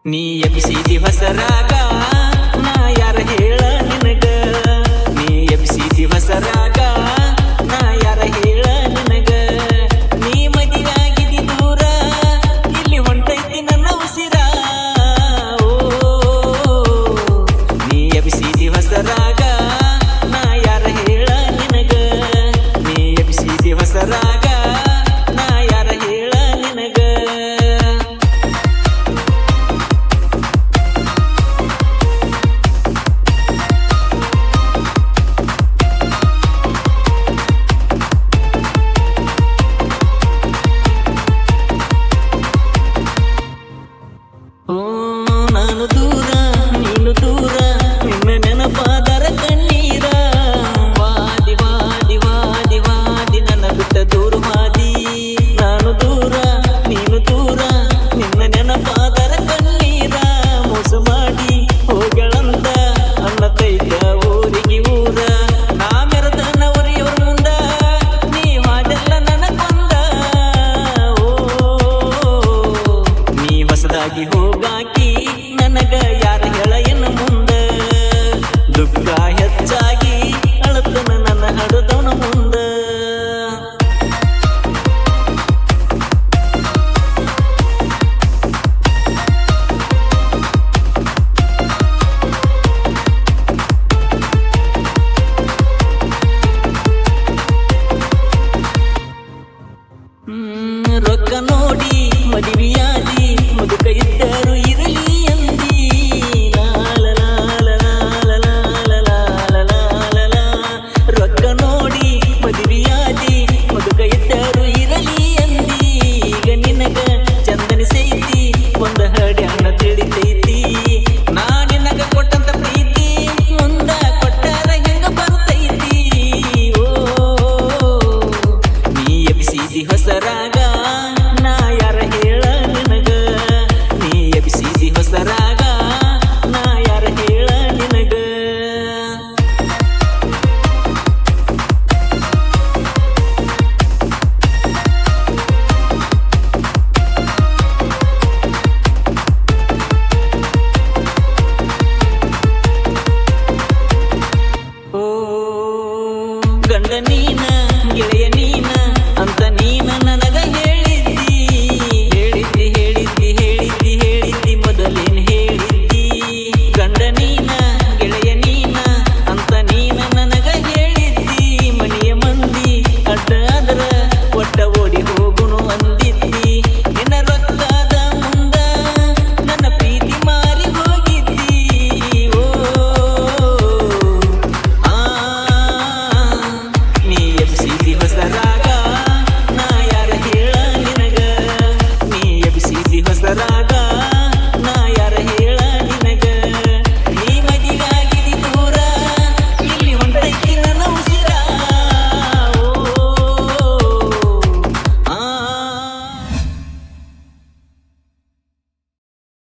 ನೀ ಎಬ್ಸಿದಿ ಹೊಸರಾಗ ನಾ ಯಾರ ಹೇಳ ನಿನಗ ನೀ ಎಬ್ಸಿದಿ ಹೊಸರಾಗ ನಾ ಯಾರ ಹೇಳ ನಿನಗ ನೀ ಮದಿಯಾಗಿದಿ ದೂರ ಇಲ್ಲಿ ಹೊಂಟೈತಿ ನನ್ನ ಉಸಿರ ಓ ನೀ ಎಬ್ಸಿದಿ ಹೊಸರಾಗ ನಾ ಯಾರ ಹೇಳ ನಿನಗ ನೀ ಎಬ್ಸಿದಿ ಹೊಸರಾಗ ನಾ ಯಾರ ಹೇಳ ನಿನಗ ನಾನು ದೂರ ನೀನು ದೂರ ನಿನ್ನ ನೆನಪಾದರ ಕಣ್ಣೀರ ವಾದಿ ವಾದಿ ವಾದಿ ವಾದಿ ನನ್ನ ಬಿಟ್ಟ ದೂರ ವಾದಿ ನಾನು ದೂರ ನೀನು ದೂರ ನಿನ್ನ ನೆನಪಾದರ ಕಣ್ಣೀರ ಮೋಸ ಮಾಡಿ ಹೋಗಳಂತ ಅನ್ನತೈತ ಊರಿಗೆ ಊರ ನಾ ಮೆರೆದನ ಊರಿಯವ್ರ ಮುಂದ ನೀ ಹಾದೆಲ್ಲ ನನಗೊಂದ ಓ ನೀ ಹೊಸದಾಗಿ ಹೋಗಾಕಿ ನನಗ ಯಾರ ಹೇಳ ಎನ್ನ ಮುಂದ ದುಃಖ